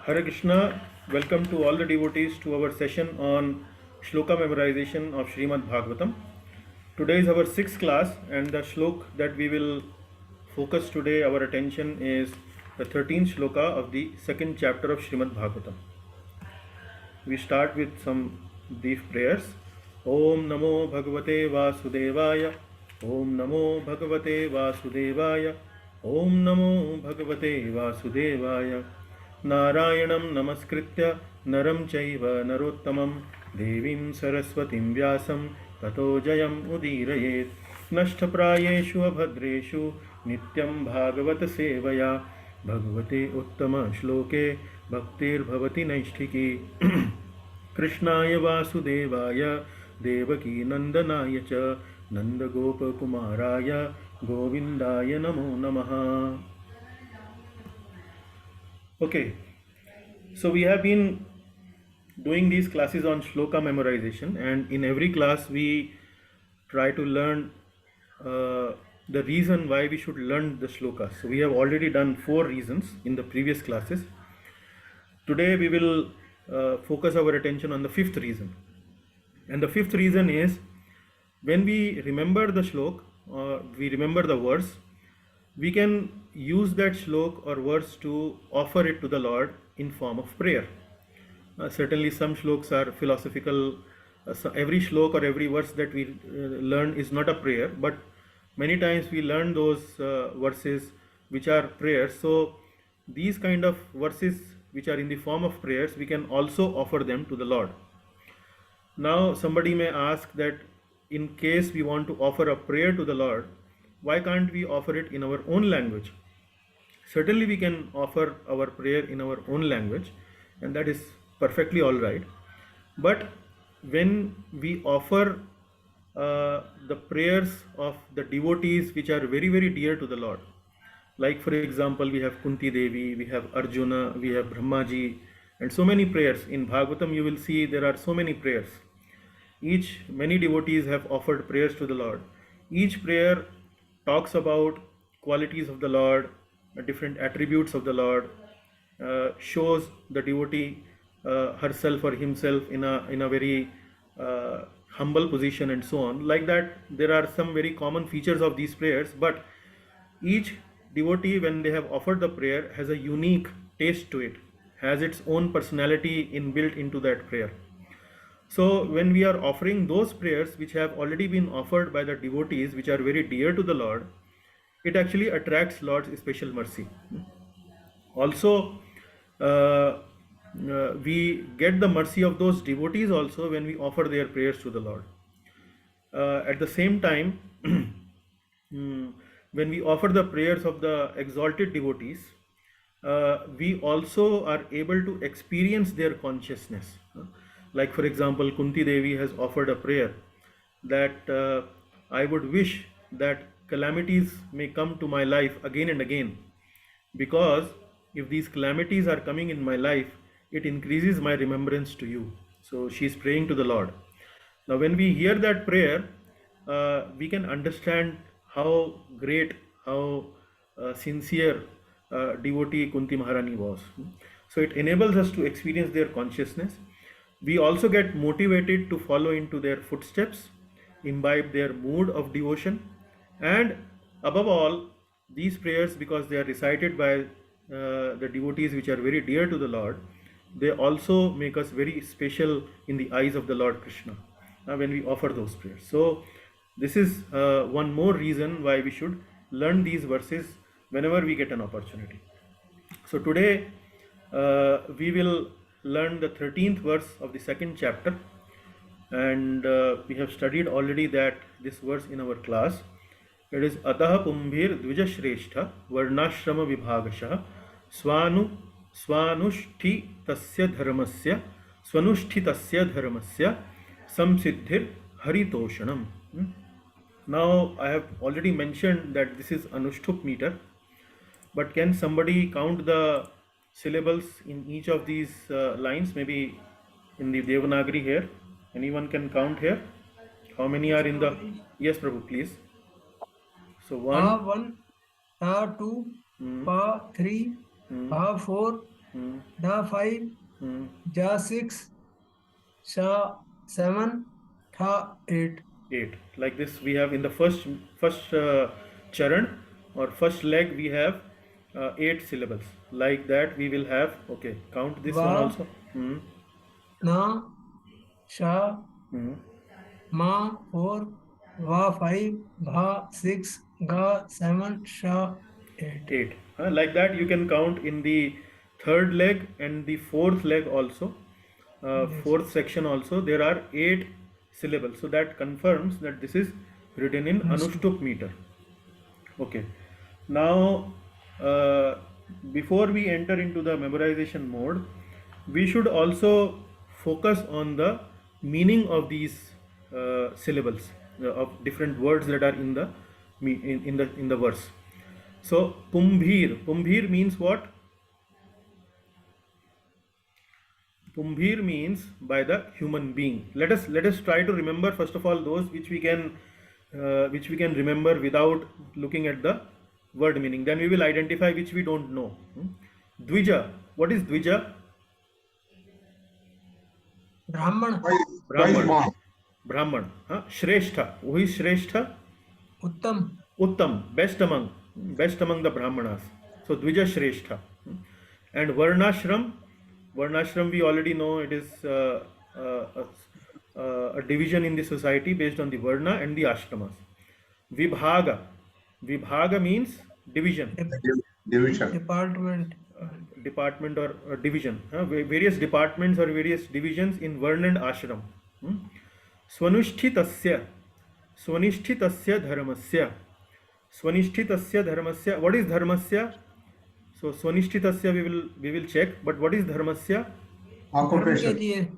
Hare Krishna, welcome to all the devotees to our session on Shloka memorization of Srimad Bhagavatam. Today is our sixth class, and the shlok that we will focus today our attention is the 13th shloka of the second chapter of Srimad Bhagavatam. We start with some brief prayers. Om Namo Bhagavate Vasudevaya. Om Namo Bhagavate Vasudevaya. Om Namo Bhagavate Vasudevaya. Narayanam Namaskritya Naram Chaiva Narottamam Devim Saraswatim Vyasam Tato Jayam Udirayet Nashtaprayeshu Abhadreshu Nityam Bhagavata Sevaya Bhagavate Uttama Shloke Bhaktir Bhavati Naishtiki Krishnaya Vasudevaya Devaki Nandanaya Cha Nanda Gopa Kumaraya Govindaya Namo Namaha. Okay, so we have been doing these classes on shloka memorization, and in every class we try to learn the reason why we should learn the shlokas. So we have already done 4 reasons in the previous classes. Today we will focus our attention on the 5th reason. And the 5th reason is when we remember the shlok or we remember the verse, we can use that shlok or verse to offer it to the Lord in form of prayer. Certainly some shloks are philosophical. So every shlok or every verse that we learn is not a prayer, but many times we learn those verses which are prayers. So these kind of verses which are in the form of prayers, we can also offer them to the Lord. Now somebody may ask that in case we want to offer a prayer to the Lord, why can't we offer it in our own language? Certainly we can offer our prayer in our own language, and that is perfectly all right. But when we offer the prayers of the devotees which are very, very dear to the Lord, like for example, we have Kunti Devi, we have Arjuna, we have Brahmaji, and so many prayers. In Bhagavatam you will see there are so many prayers. Many devotees have offered prayers to the Lord. Each prayer talks about qualities of the Lord, different attributes of the Lord, shows the devotee herself or himself in a very humble position and so on. Like that, there are some very common features of these prayers, but each devotee, when they have offered the prayer, has a unique taste to it, has its own personality inbuilt into that prayer. So when we are offering those prayers which have already been offered by the devotees which are very dear to the Lord, it actually attracts Lord's special mercy. Also, we get the mercy of those devotees also when we offer their prayers to the Lord. At the same time, when we offer the prayers of the exalted devotees, we also are able to experience their consciousness. Like for example, Kunti Devi has offered a prayer that I would wish that calamities may come to my life again and again, because if these calamities are coming in my life, it increases my remembrance to you. So she is praying to the Lord. Now when we hear that prayer, we can understand how great, how sincere devotee Kunti Maharani was. So it enables us to experience their consciousness. We also get motivated to follow into their footsteps, imbibe their mood of devotion, and above all, these prayers, because they are recited by the devotees which are very dear to the Lord, they also make us very special in the eyes of the Lord Krishna when we offer those prayers. So this is one more reason why we should learn these verses whenever we get an opportunity. So today we will learn the 13th verse of the second chapter, and we have studied already this verse in our class. It is Ataha Pumbhir Dvijashrestha Varnashrama Vibhagashah Swanushthi Tasya Dharmasya Samsiddhir Haritoshanam. Now I have already mentioned that this is Anushtup meter, but can somebody count the syllables in each of these lines, maybe in the Devanagari here? Anyone can count here? How many are in the... Yes, Prabhu, please. So 1, Pa 2, Pa 3, Pa 4, Da 5, Ja 6, Sha 7, Tha 8. 8. Like this, we have in the first charan or first leg, we have 8 syllables. Like that, we will have. Okay, count this one Va, also. Hmm. Na, Sha, Hmm. Ma 4, Va 5, Bha 6, Ga 7, Sha 8. 8. Like that, you can count in the third leg and the fourth leg also. Yes. Fourth section also, there are 8 syllables. So that confirms that this is written in Understood. Anushtup meter. Okay. Now, uh, before we enter into the memorization mode, we should also focus on the meaning of these syllables of different words that are in the in the verse. So, pumbhir means what? Pumbhir means by the human being. Let us try to remember first of all those which we can remember without looking at the word meaning. Then we will identify which we don't know. Dvija. What is Dvija? Brahman, Twice Brahman. more. Brahman. Shrestha. Who is Shrestha? Uttam, Uttam. Best among the Brahmanas. So Dvija Shrestha. And Varnashram. Varnashram we already know it is a division in the society based on the Varna and the Ashramas. Vibhaga. Vibhaga means division. Division. department, Department or division. Various departments or various divisions in Varna and Ashram. Hmm? Swanishtitasya. Swanishtitasya dharmasya. Swanishtitasya dharmasya. What is dharmasya? So Swanishtitasya we will check. But what is dharmasya? धर्म के Occupation. लिए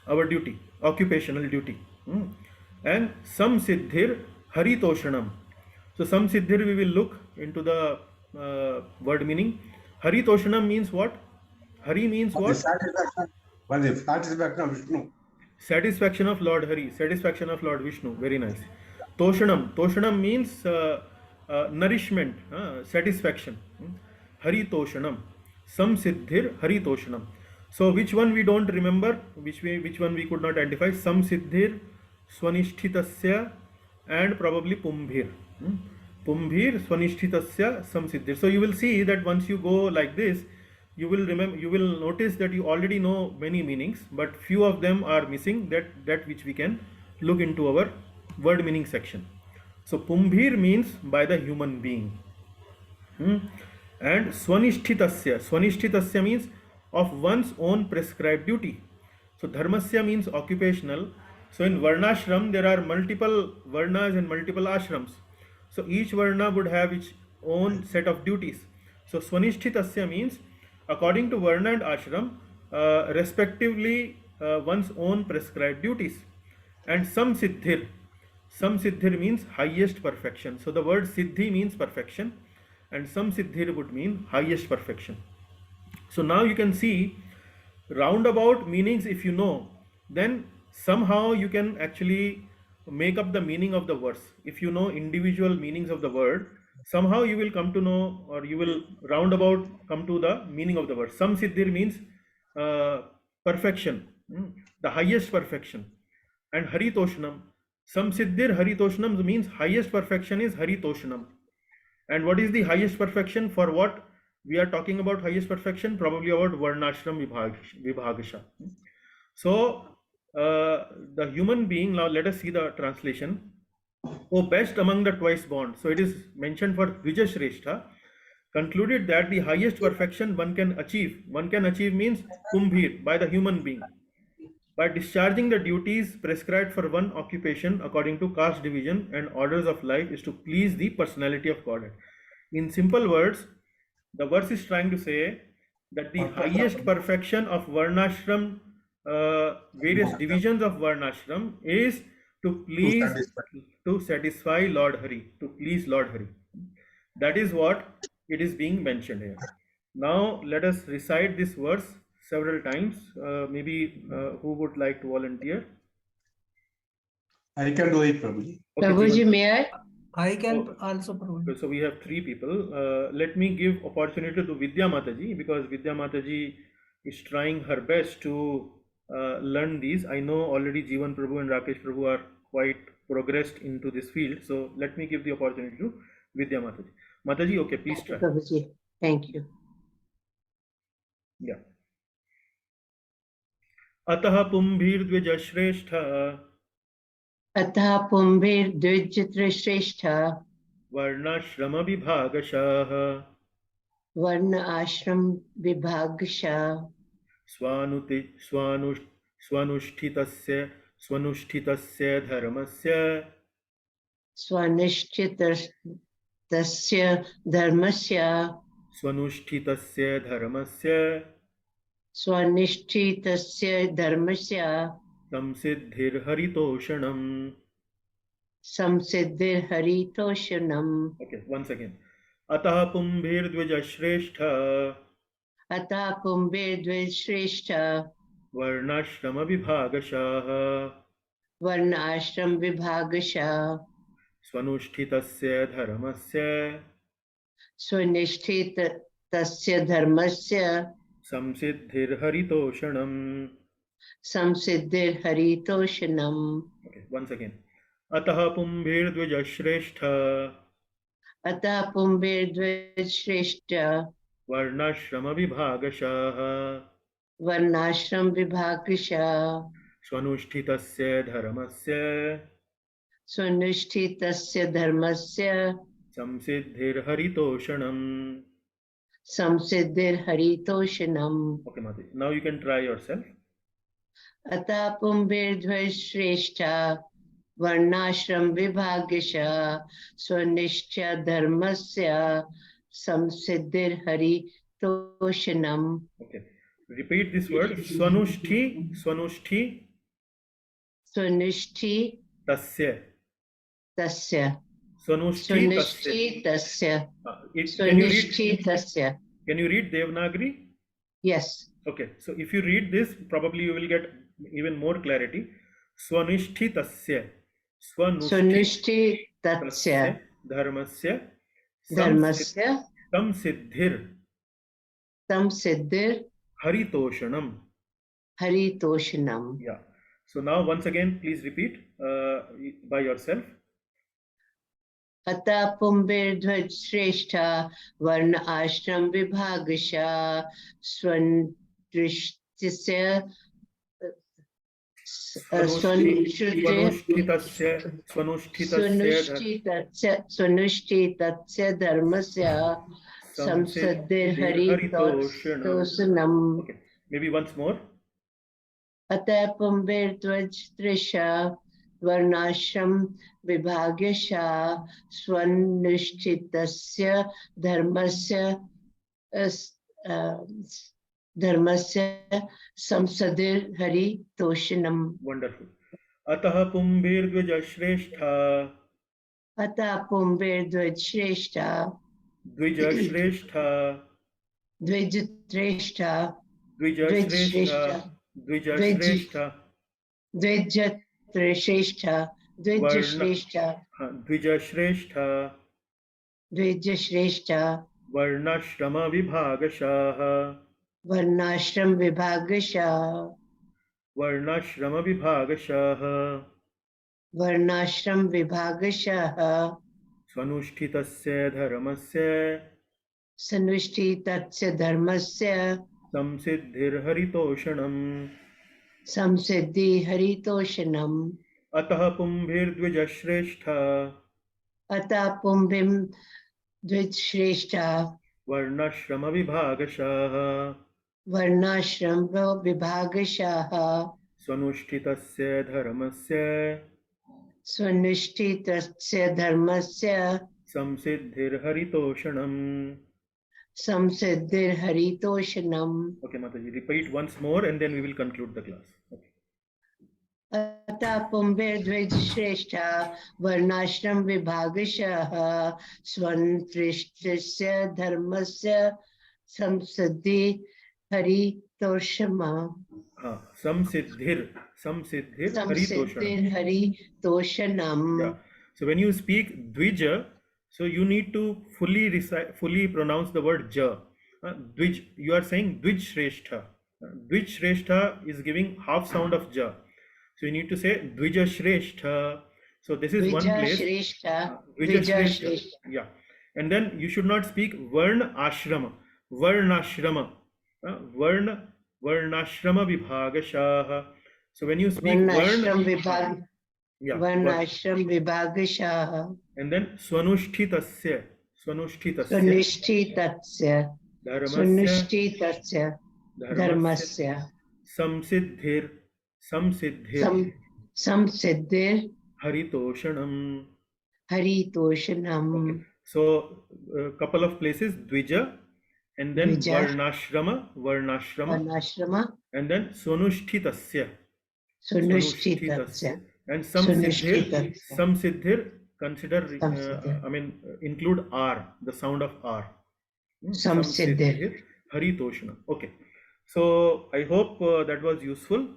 Our duty, occupational duty. And some siddhir haritoshanam. So some siddhir we will look into the word meaning. Haritoshanam means what? Hari means The what? satisfaction. Well, the satisfaction of Vishnu. Satisfaction of Lord Hari, satisfaction of Lord Vishnu. Very nice. Toshanam means nourishment, satisfaction. Hari Toshanam. Some siddhir Hari Toshanam. So which one we don't remember, which one we could not identify? Some siddhir, Swanishtitasya, and probably Pumbhir. Pumbhir, Swanishtitasya, Sam siddhir. So you will see that once you go like this, you will notice that you already know many meanings, but few of them are missing, that which we can look into our word meaning section. So Pumbhir means by the human being. And Swanishtitasya means of one's own prescribed duty. So Dharmasya means occupational. So in Varnashram there are multiple Varnas and multiple Ashrams. So each Varna would have its own set of duties. So Swanishtitasya means according to Varna and Ashram, respectively one's own prescribed duties. And some siddhir means highest perfection. So the word siddhi means perfection, and some siddhir would mean highest perfection. So now you can see roundabout meanings. If you know, then somehow you can actually make up the meaning of the verse. If you know individual meanings of the word, somehow you will come to know, or you will roundabout come to the meaning of the word. Some siddhir means perfection, the highest perfection. And haritoshanam, some siddhir haritoshanam means highest perfection is haritoshanam. And what is the highest perfection? For what we are talking about highest perfection? Probably about Varnashram Vibhagasha. So, the human being, now let us see the translation. O best among the twice born. So it is mentioned for Vijashrestha, concluded that the highest perfection one can achieve means Kumbhir, by the human being, by discharging the duties prescribed for one occupation according to caste division and orders of life, is to please the personality of Godhead. In simple words, the verse is trying to say that the highest perfection of Varnashram, various divisions of Varnashram, is to please, to satisfy Lord Hari, to please Lord Hari. That is what it is being mentioned here. Now let us recite this verse several times. Maybe who would like to volunteer? I can do it, Prabhuji. Okay, Prabhuji, Jeevan. may I? I can Oh, also provide. so we have three people. Let me give opportunity to Vidya Mataji, because Vidya Mataji is trying her best to learn these. I know already Jeevan Prabhu and Rakesh Prabhu are quite progressed into this field. So let me give the opportunity to Vidya Mataji. Mataji, okay, please try. Prabhuji. Thank you. Yeah. अतः पुंभिर्द्विजश्रेष्ठ अतः पुंभिर्द्विजश्रेष्ठ वर्णाश्रम विभागशः वर्ण आश्रम विभागशः स्वानुति स्वनुष्ठितस्य स्वनुष्ठितस्य धर्मस्य स्वनिष्ठितस्य धर्मस्य स्वनुष्ठितस्य धर्मस्य स्वनिष्ठितस्य धर्मस्य संसिद्धिर्हरितोषणम्. संसिद्धिर्हरितोषणम्. Okay, once again. अतः पुंभिर्द्विजश्रेष्ठ अतः पुंभिर्द्विजश्रेष्ठ वर्णाश्रम विभागशः वर्ण आश्रम विभागशः स्वनुष्ठितस्य धर्मस्य स्वनिष्ठितस्य धर्मस्य संसिद्धिर्हरितोषणम्. संसिद्धिर्हरितोषणम्. Okay, once again. अतः पुंभिर्द्विजश्रेष्ठ अतः पुंभिर्द्विजश्रेष्ठ वर्णाश्रम विभागशः वर्णाश्रम विभागशः स्वनुष्ठितस्य धर्मस्य स्वनिष्ठितस्य धर्मस्य संसिद्धिर्हरितोषणम्. संसिद्धिर्हरितोषणम्. Okay, Mati. Now you can try yourself. अतः पुंभिर्द्विजश्रेष्ठ वर्णाश्रम विभागशः स्वनिष्ठ धर्मस्य संसिद्धिर्हरितोषणम्. Okay. Repeat this word. Swanushthi, Swanushthi, स्वनिष्ठि Tasya. तस्य Swanushthi, सुनिष्ठि Tasya. तस्य Can सुनिष्ठि तस्य. you read Devanagari? Yes. Okay. So if you read this, probably you will get even more clarity. Swanushthi Tasya. सुनिष्ठि तस्य धर्मस्य धर्मस्य संसिद्धिर संसिद्धिर् हरितोषणम्. हरितोषणम्. Yeah. So now once again, please repeat by yourself. अतः पुंभिर्द्विजश्रेष्ठ वर्ण आश्रम विभागशः स्वनिष्ठितस्य स्वनुष्ठितस्य धर्मस्य संसिद्धिर्हरितोषणम्. Okay. Maybe once more. अतः पुंभिर्द्विजश्रेष्ठ वर्णाश्रम विभागशः स्वनिष्ठितस्य धर्मस्य संसिद्धिर्हरितोषणम्. Wonderful. अतः पुंभिर्द्विजश्रेष्ठ अतः पुंभिर्द्विजश्रेष्ठ द्विजश्रेष्ठ द्विजश्रेष्ठ द्विजश्रेष्ठ द्विजश्रेष्ठ द्विजश्रेष्ठ द्विजश्रेष्ठ द्विजश्रेष्ठ द्विजश्रेष्ठ वर्णाश्रम विभागशः वर्णाश्रम विभागशः वर्णाश्रम विभागशः वर्णाश्रम विभागशः स्वनुष्ठितस्य धर्मस्य संविष्ठितस्य धर्मस्य संसिद्धिर्हरितोषणम्. संसिद्धिर्हरितोषणम्. अतः पुंभिर्द्विजश्रेष्ठ अतः पुंभिं द्विजश्रेष्ठ वर्णाश्रम विभागशः वर्णाश्रम विभागशः स्वनुष्ठितस्य धर्मस्य स्वनिष्ठितस्य धर्मस्य संसिद्धिर्हरितोषणम्. संसिद्धिर्हरितोषणम्. Okay, Mataji, repeat once more and then we will conclude the class. Okay. अतः पुंभिर्द्विजश्रेष्ठ वर्णाश्रम विभागशः स्वनिष्ठस्य धर्मस्य संसिद्धिर्हरितोषणम्. संसिद्धिर्हरितोषणम्. संसिद्धिर्हरितोषणम्. Yeah. So when you speak Dvija, so you need to fully pronounce the word Ja. Dvij, you are saying Dvij Shrestha. Dvij Shrestha is giving half sound of Ja. So you need to say Dvija Shrestha. So this is one Dvija place. Shrestha. Dvija Dvija Shrestha. Shrestha. Yeah. And then you should not speak Varna Ashrama. Varna Ashrama. Varnashrama Vibhagashaha. So when you speak Varnashram Vibhag. yeah, Varnashram Vibhagashaha. and then Swanushthitasya. Sunishthitatsya. Dharmasya. Sunishthitatsya. Dharmasya. Samsiddhir. Samsiddhir. Haritoshanam. Haritoshanam. So a couple of places Dvija, and then Varnashrama, and then Swanushthitasya. Sunishthitatsya. And some siddhir, consider, include R, the sound of R. Some siddhir. Haritoshana. Okay. So I hope that was useful.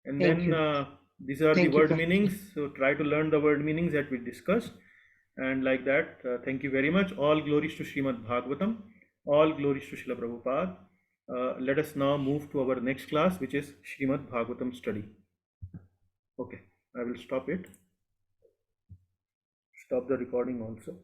And Thank then these are the word meanings. So try to learn the word meanings that we discussed. And like that, thank you very much. All glories to Srimad Bhagavatam. All glories to Srila Prabhupada. Let us now move to our next class, which is Srimad Bhagavatam study. Okay, I will stop it. Stop the recording also.